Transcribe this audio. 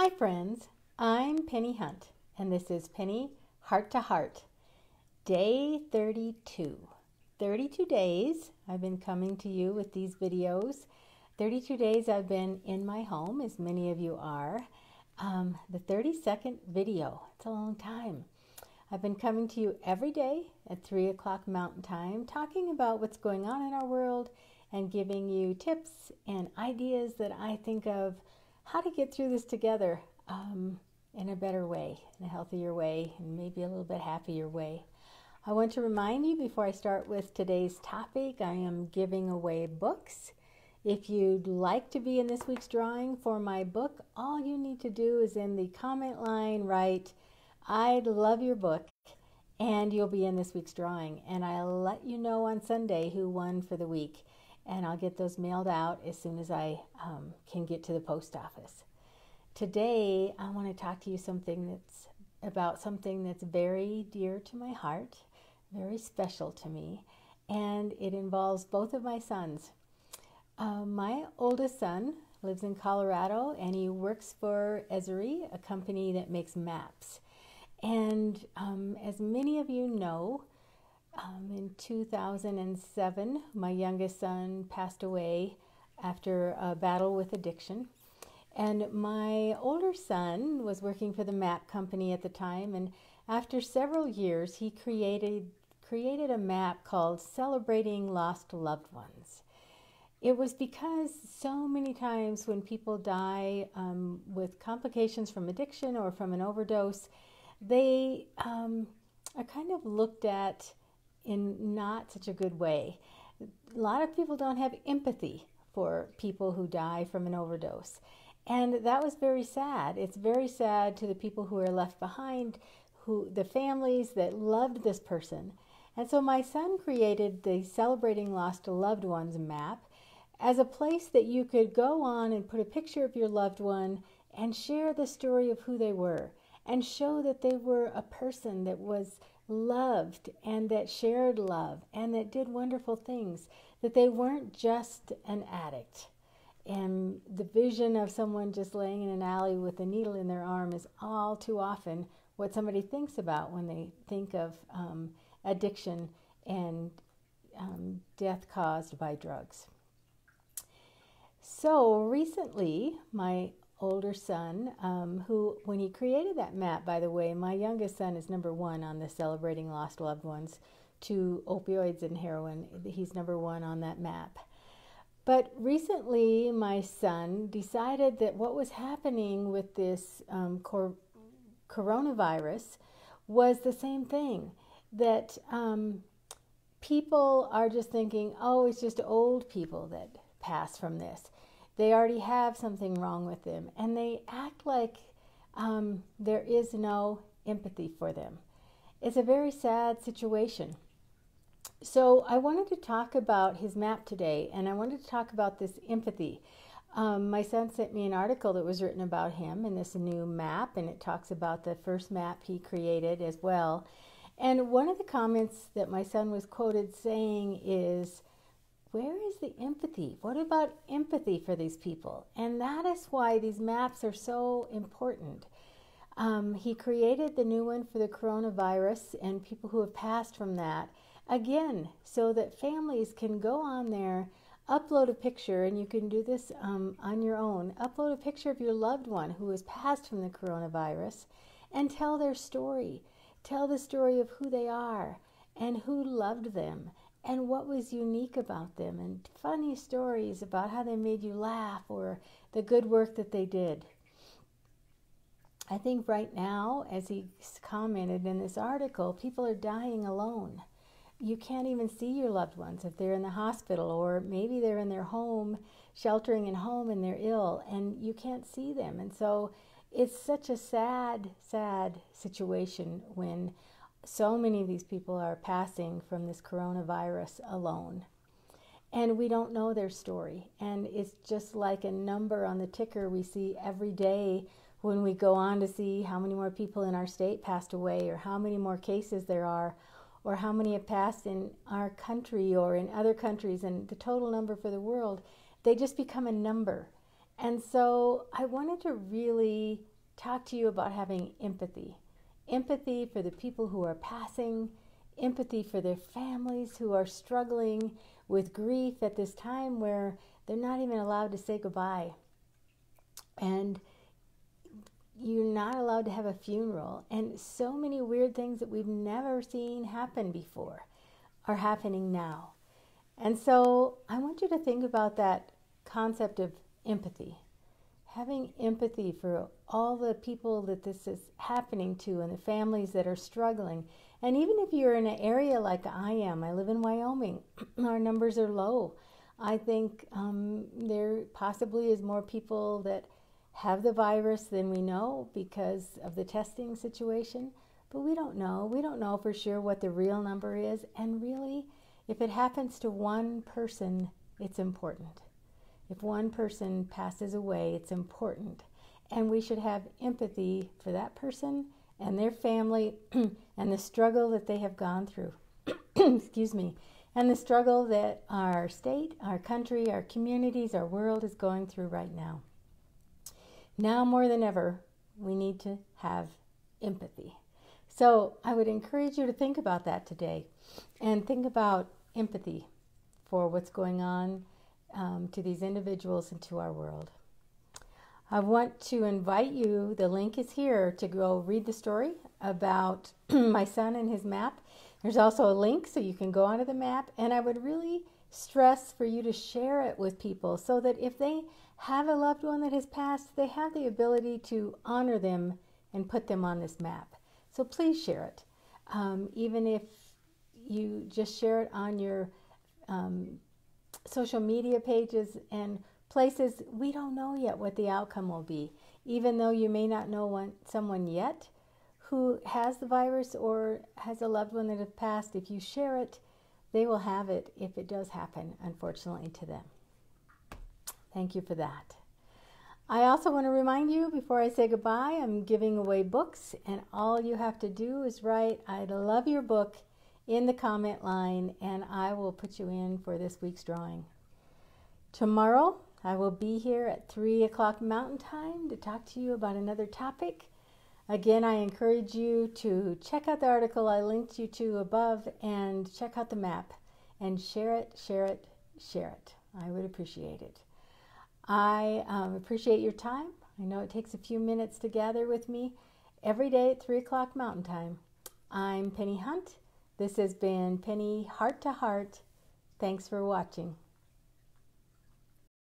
Hi friends, I'm Penny Hunt, and this is Penny Heart to Heart, day 32. 32 days I've been coming to you with these videos. 32 days I've been in my home, as many of you are. The 32nd video, it's a long time. I've been coming to you every day at 3 o'clock Mountain Time, talking about what's going on in our world and giving you tips and ideas that I think of how to get through this together in a better way, in a healthier way, and maybe a little bit happier way. I want to remind you before I start with today's topic, I am giving away books. If you'd like to be in this week's drawing for my book, all you need to do is in the comment line write, "I'd love your book," and you'll be in this week's drawing. And I'll let you know on Sunday who won for the week. And I'll get those mailed out as soon as I can get to the post office. Today, I want to talk to you about something that's very dear to my heart, very special to me, and it involves both of my sons. My oldest son lives in Colorado, and he works for Esri, a company that makes maps. And as many of you know, in 2007, my youngest son passed away after a battle with addiction. And my older son was working for the map company at the time, and after several years, he created a map called Celebrating Lost Loved Ones. It was because so many times when people die with complications from addiction or from an overdose, they are kind of looked at in not such a good way. A lot of people don't have empathy for people who die from an overdose. And that was very sad. It's very sad to the people who are left behind, the families that loved this person. And so my son created the Celebrating Lost Loved Ones map as a place that you could go on and put a picture of your loved one and share the story of who they were and show that they were a person that was loved and that shared love and that did wonderful things, that they weren't just an addict. And the vision of someone just laying in an alley with a needle in their arm is all too often what somebody thinks about when they think of addiction and death caused by drugs. So recently, my older son, who, when he created that map, by the way, my youngest son is #1 on the Celebrating Lost Loved Ones to opioids and heroin. He's #1 on that map. But recently, my son decided that what was happening with this coronavirus was the same thing, that people are just thinking, oh, it's just old people that pass from this. They already have something wrong with them, and they act like there is no empathy for them. It's a very sad situation. So I wanted to talk about his map today, and I wanted to talk about this empathy. My son sent me an article that was written about him in this new map, and it talks about the first map he created as well. And one of the comments that my son was quoted saying is, "Where is the empathy? What about empathy for these people?" And that is why these maps are so important. He created the new one for the coronavirus and people who have passed from that, again, so that families can go on there, upload a picture, and you can do this on your own. Upload a picture of your loved one who has passed from the coronavirus and tell their story. Tell the story of who they are and who loved them and what was unique about them, and funny stories about how they made you laugh or the good work that they did. I think right now, as he commented in this article, people are dying alone. You can't even see your loved ones if they're in the hospital, or maybe they're in their home, sheltering in home, and they're ill, and you can't see them. And so it's such a sad, sad situation when so many of these people are passing from this coronavirus alone. And we don't know their story. And it's just like a number on the ticker we see every day when we go on to see how many more people in our state passed away, or how many more cases there are, or how many have passed in our country or in other countries, and the total number for the world. They just become a number. And so I wanted to really talk to you about having empathy. Empathy for the people who are passing, empathy for their families who are struggling with grief at this time where they're not even allowed to say goodbye. And you're not allowed to have a funeral. And so many weird things that we've never seen happen before are happening now. And so I want you to think about that concept of empathy. Having empathy for all the people that this is happening to and the families that are struggling. And even if you're in an area like I am, I live in Wyoming, our numbers are low. I think there possibly is more people that have the virus than we know because of the testing situation, but we don't know. We don't know for sure what the real number is, and really, if it happens to one person, it's important. If one person passes away, it's important, and we should have empathy for that person and their family and the struggle that they have gone through. Excuse me. And the struggle that our state, our country, our communities, our world is going through right now. Now more than ever, we need to have empathy. So I would encourage you to think about that today and think about empathy for what's going on to these individuals and to our world. I want to invite you, the link is here, to go read the story about my son and his map. There's also a link so you can go onto the map, and I would really stress for you to share it with people so that if they have a loved one that has passed, they have the ability to honor them and put them on this map. So please share it. Even if you just share it on your social media pages and places, we don't know yet what the outcome will be. Even though you may not know someone yet who has the virus or has a loved one that has passed, if you share it, they will have it if it does happen, unfortunately, to them. Thank you for that. I also want to remind you before I say goodbye, I'm giving away books, and all you have to do is write, "I love your book," in the comment line, and I will put you in for this week's drawing. Tomorrow, I will be here at 3 o'clock Mountain Time to talk to you about another topic. Again, I encourage you to check out the article I linked you to above and check out the map and share it, share it, share it. I would appreciate it. I appreciate your time. I know it takes a few minutes to gather with me every day at 3 o'clock Mountain Time. I'm Pennie Hunt. This has been Pennie Heart to Heart. Thanks for watching.